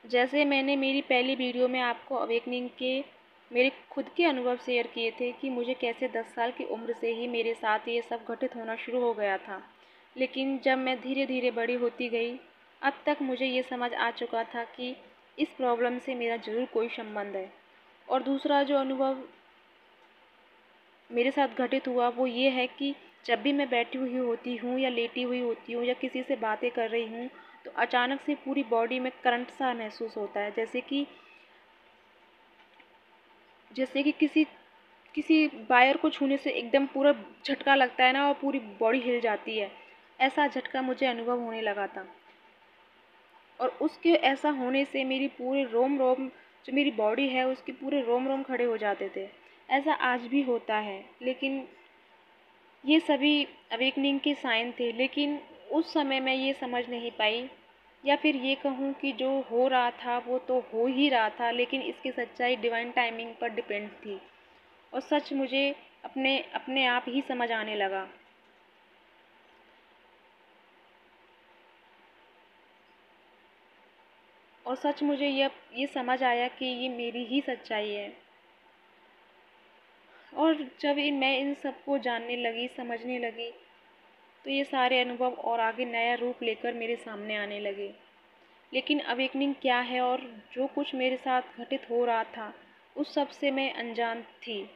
जैसे मैंने मेरी पहली वीडियो में आपको अवेकनिंग के मेरे खुद के अनुभव शेयर किए थे कि मुझे कैसे 10 साल की उम्र से ही मेरे साथ ये सब घटित होना शुरू हो गया था। लेकिन जब मैं धीरे धीरे बड़ी होती गई, अब तक मुझे ये समझ आ चुका था कि इस प्रॉब्लम से मेरा ज़रूर कोई संबंध है। और दूसरा जो अनुभव मेरे साथ घटित हुआ वो ये है कि जब भी मैं बैठी हुई होती हूँ या लेटी हुई होती हूँ या किसी से बातें कर रही हूँ, तो अचानक से पूरी बॉडी में करंट सा महसूस होता है, जैसे कि किसी किसी वायर को छूने से एकदम पूरा झटका लगता है ना, और पूरी बॉडी हिल जाती है। ऐसा झटका मुझे अनुभव होने लगा था, और उसके ऐसा होने से मेरी पूरे रोम रोम, जो मेरी बॉडी है उसके पूरे रोम रोम खड़े हो जाते थे। ऐसा आज भी होता है, लेकिन ये सभी अवेकनिंग के साइन थे। लेकिन उस समय मैं ये समझ नहीं पाई, या फिर ये कहूँ कि जो हो रहा था वो तो हो ही रहा था, लेकिन इसकी सच्चाई डिवाइन टाइमिंग पर डिपेंड थी। और सच मुझे अपने अपने आप ही समझ आने लगा। और सच मुझे ये समझ आया कि ये मेरी ही सच्चाई है। और जब मैं इन सबको जानने लगी, समझने लगी, तो ये सारे अनुभव और आगे नया रूप लेकर मेरे सामने आने लगे। लेकिन अवेकनिंग क्या है और जो कुछ मेरे साथ घटित हो रहा था, उस सब से मैं अनजान थी।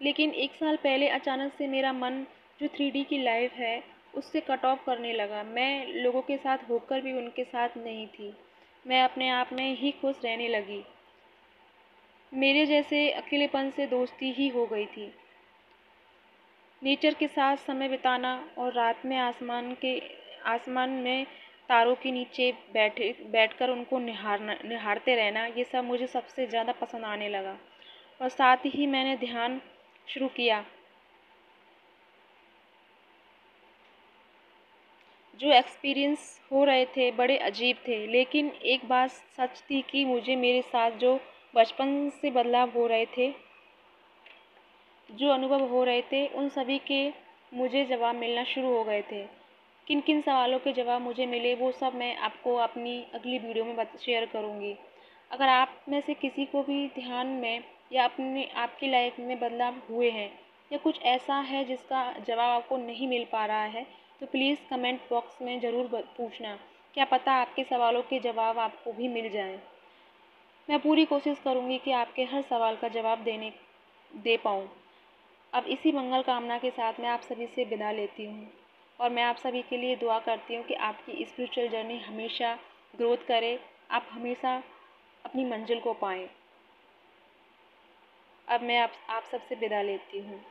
लेकिन 1 साल पहले अचानक से मेरा मन जो 3D की लाइफ है उससे कट ऑफ करने लगा। मैं लोगों के साथ होकर भी उनके साथ नहीं थी। मैं अपने आप में ही खुश रहने लगी। मेरे जैसे अकेलेपन से दोस्ती ही हो गई थी। नेचर के साथ समय बिताना और रात में आसमान में तारों के नीचे बैठकर उनको निहारते रहना, ये सब मुझे सबसे ज़्यादा पसंद आने लगा। और साथ ही मैंने ध्यान शुरू किया। जो एक्सपीरियंस हो रहे थे बड़े अजीब थे, लेकिन एक बात सच थी कि मुझे मेरे साथ जो बचपन से बदलाव हो रहे थे, जो अनुभव हो रहे थे, उन सभी के मुझे जवाब मिलना शुरू हो गए थे। किन किन सवालों के जवाब मुझे मिले वो सब मैं आपको अपनी अगली वीडियो में शेयर करूँगी। अगर आप में से किसी को भी ध्यान में या आपकी लाइफ में बदलाव हुए हैं, या कुछ ऐसा है जिसका जवाब आपको नहीं मिल पा रहा है, तो प्लीज़ कमेंट बॉक्स में ज़रूर पूछना। क्या पता आपके सवालों के जवाब आपको भी मिल जाएं। मैं पूरी कोशिश करूँगी कि आपके हर सवाल का जवाब दे पाऊँ। अब इसी मंगल कामना के साथ मैं आप सभी से विदा लेती हूँ, और मैं आप सभी के लिए दुआ करती हूँ कि आपकी स्पिरिचुअल जर्नी हमेशा ग्रोथ करे, आप हमेशा अपनी मंजिल को पाएँ। अब मैं आप सबसे विदा लेती हूँ।